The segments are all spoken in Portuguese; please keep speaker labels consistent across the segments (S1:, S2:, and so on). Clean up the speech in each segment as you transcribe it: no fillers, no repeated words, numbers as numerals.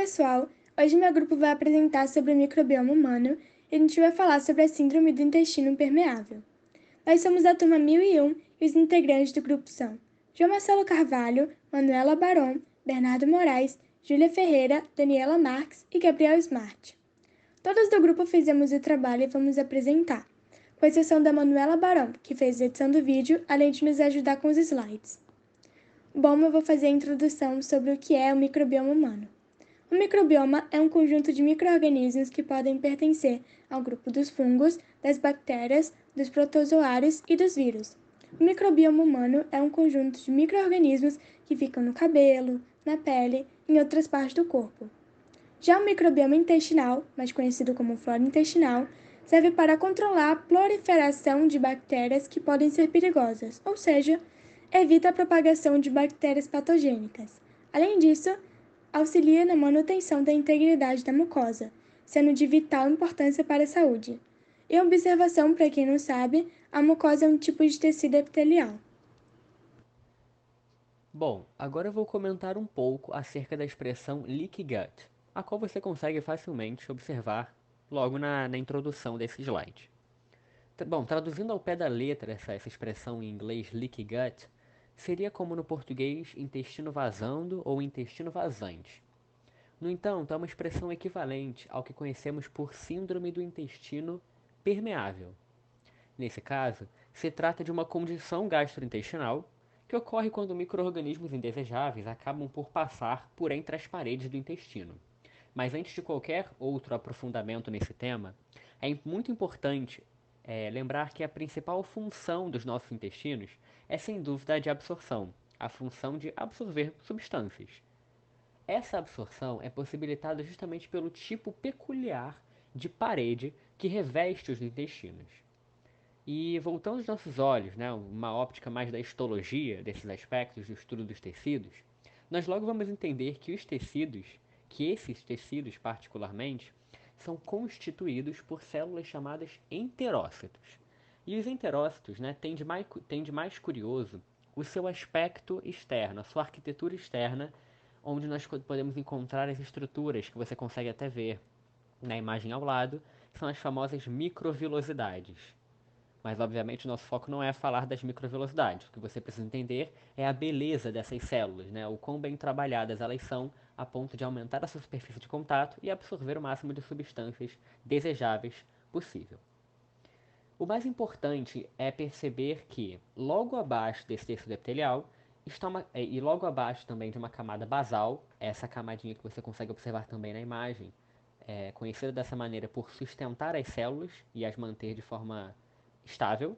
S1: pessoal, hoje meu grupo vai apresentar sobre o microbioma humano e a gente vai falar sobre a síndrome do intestino permeável. Nós somos da turma 1001 e os integrantes do grupo são João Marcelo Carvalho, Manuela Baron, Bernardo Moraes, Júlia Ferreira, Daniela Marques e Gabriel Smart. Todos do grupo fizemos o trabalho e vamos apresentar, com exceção da Manuela Baron, que fez a edição do vídeo, além de nos ajudar com os slides. Bom, eu vou fazer a introdução sobre o que é o microbioma humano. O microbioma é um conjunto de micro-organismos que podem pertencer ao grupo dos fungos, das bactérias, dos protozoários e dos vírus. O microbioma humano é um conjunto de micro-organismos que ficam no cabelo, na pele e em outras partes do corpo. Já o microbioma intestinal, mais conhecido como flora intestinal, serve para controlar a proliferação de bactérias que podem ser perigosas, ou seja, evita a propagação de bactérias patogênicas. Além disso, auxilia na manutenção da integridade da mucosa, sendo de vital importância para a saúde. E observação, para quem não sabe, a mucosa é um tipo de tecido epitelial.
S2: Bom, agora eu vou comentar um pouco acerca da expressão leaky gut, a qual você consegue facilmente observar logo na introdução desse slide. Bom, traduzindo ao pé da letra essa expressão em inglês leaky gut, seria como no português intestino vazando ou intestino vazante. No entanto, é uma expressão equivalente ao que conhecemos por síndrome do intestino permeável. Nesse caso, se trata de uma condição gastrointestinal que ocorre quando micro-organismos indesejáveis acabam por passar por entre as paredes do intestino. Mas antes de qualquer outro aprofundamento nesse tema, é muito importante lembrar que a principal função dos nossos intestinos é sem dúvida a de absorção, a função de absorver substâncias. Essa absorção é possibilitada justamente pelo tipo peculiar de parede que reveste os intestinos. E voltando os nossos olhos, né, uma óptica mais da histologia desses aspectos do estudo dos tecidos, nós logo vamos entender que esses tecidos particularmente, são constituídos por células chamadas enterócitos. E os enterócitos, né, têm de mais curioso o seu aspecto externo, a sua arquitetura externa, onde nós podemos encontrar as estruturas que você consegue até ver na imagem ao lado, são as famosas microvilosidades. Mas, obviamente, o nosso foco não é falar das microvelocidades. O que você precisa entender é a beleza dessas células, né? O quão bem trabalhadas elas são a ponto de aumentar a sua superfície de contato e absorver o máximo de substâncias desejáveis possível. O mais importante é perceber que, logo abaixo desse tecido epitelial, e logo abaixo também de uma camada basal, essa camadinha que você consegue observar também na imagem, conhecida dessa maneira por sustentar as células e as manter de forma estável,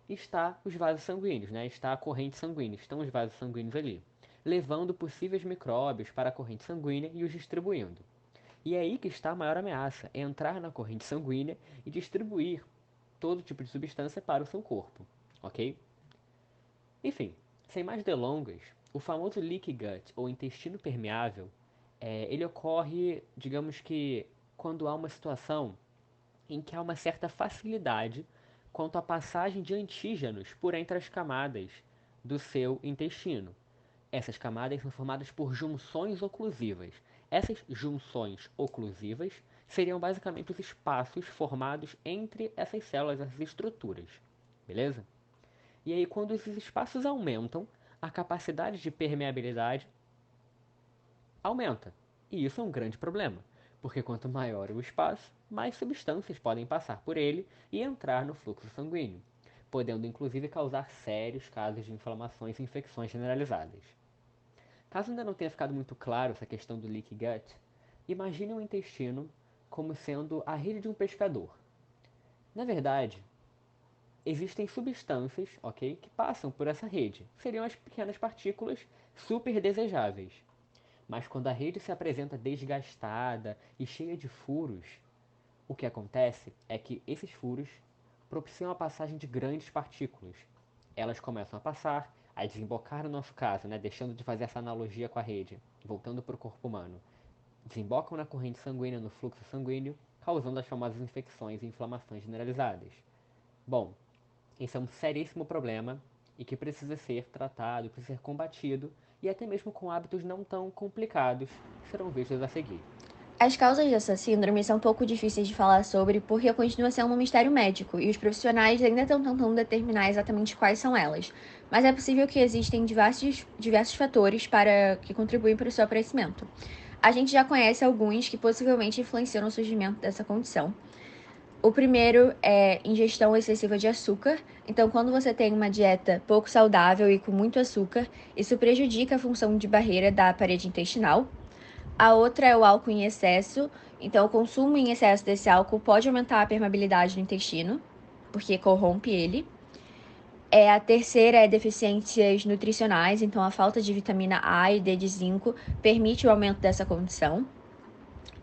S2: está os vasos sanguíneos, né? Está a corrente sanguínea, estão os vasos sanguíneos ali, levando possíveis micróbios para a corrente sanguínea e os distribuindo. E é aí que está a maior ameaça, é entrar na corrente sanguínea e distribuir todo tipo de substância para o seu corpo, ok? Enfim, sem mais delongas, o famoso leaky gut, ou intestino permeável, ele ocorre, digamos que, quando há uma situação em que há uma certa facilidade quanto à passagem de antígenos por entre as camadas do seu intestino. Essas camadas são formadas por junções oclusivas. Essas junções oclusivas seriam basicamente os espaços formados entre essas células, essas estruturas. Beleza? E aí, quando esses espaços aumentam, a capacidade de permeabilidade aumenta. E isso é um grande problema, porque quanto maior o espaço, mais substâncias podem passar por ele e entrar no fluxo sanguíneo, podendo inclusive causar sérios casos de inflamações e infecções generalizadas. Caso ainda não tenha ficado muito claro essa questão do leaky gut, imagine o intestino como sendo a rede de um pescador. Na verdade, existem substâncias, ok, que passam por essa rede. Seriam as pequenas partículas super desejáveis. Mas quando a rede se apresenta desgastada e cheia de furos, o que acontece é que esses furos propiciam a passagem de grandes partículas. Elas começam a passar, a desembocar no nosso caso, né, deixando de fazer essa analogia com a rede, voltando para o corpo humano. Desembocam na corrente sanguínea, no fluxo sanguíneo, causando as famosas infecções e inflamações generalizadas. Bom, esse é um seríssimo problema e que precisa ser tratado, precisa ser combatido e até mesmo com hábitos não tão complicados, que serão vistos a seguir.
S3: As causas dessa síndrome são um pouco difíceis de falar sobre porque continua sendo um mistério médico e os profissionais ainda estão tentando determinar exatamente quais são elas. Mas é possível que existem diversos fatores que contribuem para o seu aparecimento. A gente já conhece alguns que possivelmente influenciam no surgimento dessa condição. O primeiro é ingestão excessiva de açúcar. Então, quando você tem uma dieta pouco saudável e com muito açúcar, isso prejudica a função de barreira da parede intestinal. A outra é o álcool em excesso. Então, o consumo em excesso desse álcool pode aumentar a permeabilidade do intestino, porque corrompe ele. A terceira é deficiências nutricionais. Então, a falta de vitamina A e D de zinco permite o aumento dessa condição.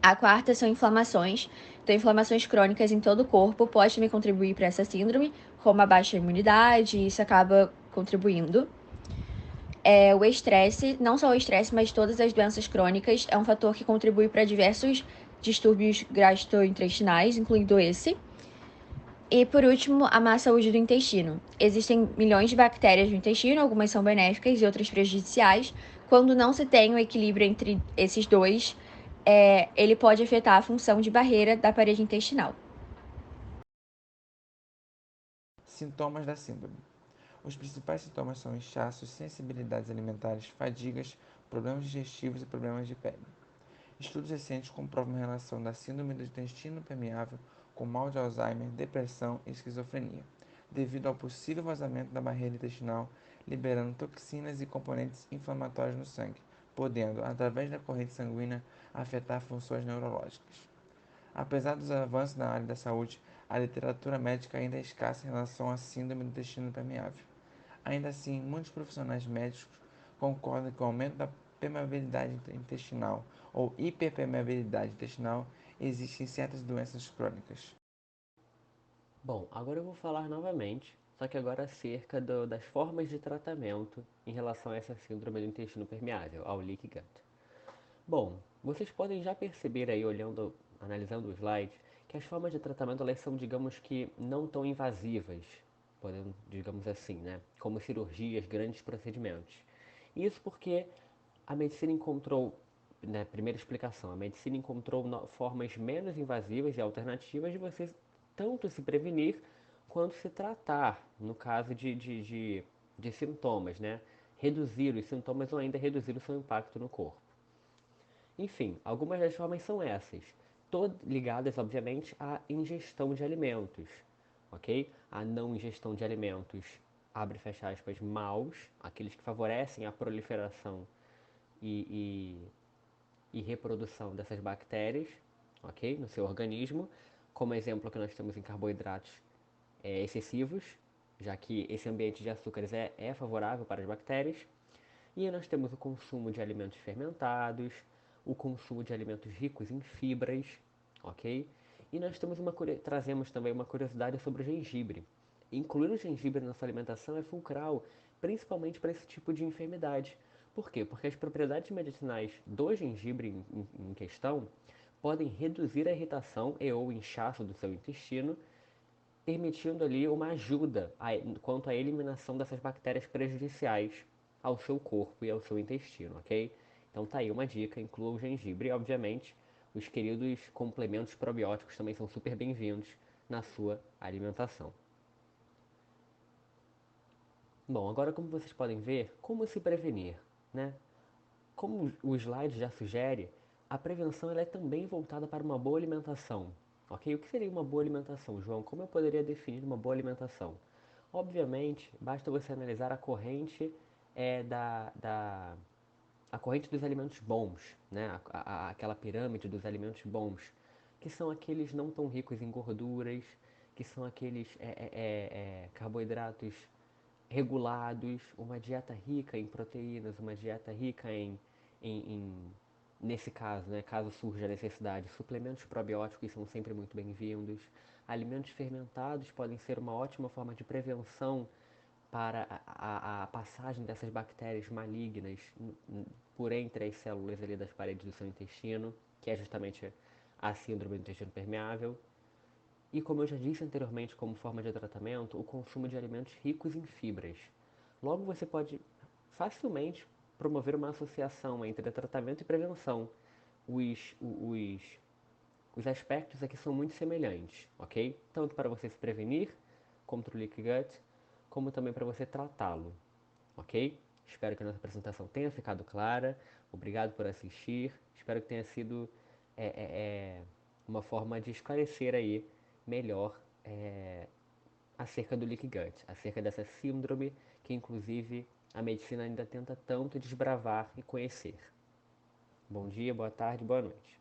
S3: A quarta são inflamações. Então, inflamações crônicas em todo o corpo pode também contribuir para essa síndrome, como a baixa imunidade, e isso acaba contribuindo. O estresse, não só o estresse, mas todas as doenças crônicas, é um fator que contribui para diversos distúrbios gastrointestinais, incluindo esse. E, por último, a má saúde do intestino. Existem milhões de bactérias no intestino, algumas são benéficas e outras prejudiciais. Quando não se tem um equilíbrio entre esses dois, ele pode afetar a função de barreira da parede intestinal.
S4: Sintomas da síndrome. Os principais sintomas são inchaços, sensibilidades alimentares, fadigas, problemas digestivos e problemas de pele. Estudos recentes comprovam a relação da síndrome do intestino permeável com mal de Alzheimer, depressão e esquizofrenia, devido ao possível vazamento da barreira intestinal, liberando toxinas e componentes inflamatórios no sangue, podendo, através da corrente sanguínea, afetar funções neurológicas. Apesar dos avanços na área da saúde, a literatura médica ainda é escassa em relação à síndrome do intestino permeável. Ainda assim, muitos profissionais médicos concordam que o aumento da permeabilidade intestinal ou hiperpermeabilidade intestinal existe em certas doenças crônicas.
S2: Bom, agora eu vou falar novamente, só que agora acerca das formas de tratamento em relação a essa síndrome do intestino permeável, ao leaky gut. Bom, vocês podem já perceber aí, analisando o slide, que as formas de tratamento elas são, digamos que, não tão invasivas, podemos, digamos assim, né? Como cirurgias, grandes procedimentos. Isso porque a medicina encontrou, né, primeira explicação, a medicina encontrou formas menos invasivas e alternativas de você tanto se prevenir quanto se tratar, no caso de sintomas, né? Reduzir os sintomas ou ainda reduzir o seu impacto no corpo. Enfim, algumas das formas são essas, ligadas, obviamente, à ingestão de alimentos, ok? A não ingestão de alimentos, abre e fecha aspas, maus, aqueles que favorecem a proliferação e reprodução dessas bactérias, ok? No seu organismo. Como exemplo que nós temos em carboidratos excessivos, já que esse ambiente de açúcares é favorável para as bactérias. E aí nós temos o consumo de alimentos fermentados, o consumo de alimentos ricos em fibras, ok? E nós trazemos também uma curiosidade sobre o gengibre. Incluir o gengibre na sua alimentação é fulcral, principalmente para esse tipo de enfermidade. Por quê? Porque as propriedades medicinais do gengibre em questão podem reduzir a irritação e ou inchaço do seu intestino, permitindo ali uma ajuda quanto à eliminação dessas bactérias prejudiciais ao seu corpo e ao seu intestino, ok? Então tá aí uma dica, inclua o gengibre e, obviamente, os queridos complementos probióticos também são super bem-vindos na sua alimentação. Bom, agora como vocês podem ver, como se prevenir, né? Como o slide já sugere, a prevenção ela é também voltada para uma boa alimentação. Ok? O que seria uma boa alimentação, João? Como eu poderia definir uma boa alimentação? Obviamente, basta você analisar a corrente a corrente dos alimentos bons, né? Aquela pirâmide dos alimentos bons, que são aqueles não tão ricos em gorduras, que são aqueles carboidratos regulados, uma dieta rica em proteínas, uma dieta rica em nesse caso, né, caso surja a necessidade, suplementos probióticos são sempre muito bem-vindos. Alimentos fermentados podem ser uma ótima forma de prevenção para a passagem dessas bactérias malignas por entre as células ali das paredes do seu intestino, que é justamente a síndrome do intestino permeável. E como eu já disse anteriormente, como forma de tratamento, o consumo de alimentos ricos em fibras. Logo, você pode facilmente promover uma associação entre tratamento e prevenção. Os aspectos aqui são muito semelhantes, ok? Tanto para você se prevenir contra o leaky gut, como também para você tratá-lo, ok? Espero que a nossa apresentação tenha ficado clara. Obrigado por assistir. Espero que tenha sido uma forma de esclarecer aí melhor acerca do leaky gut, acerca dessa síndrome que inclusive a medicina ainda tenta tanto desbravar e conhecer. Bom dia, boa tarde, boa noite.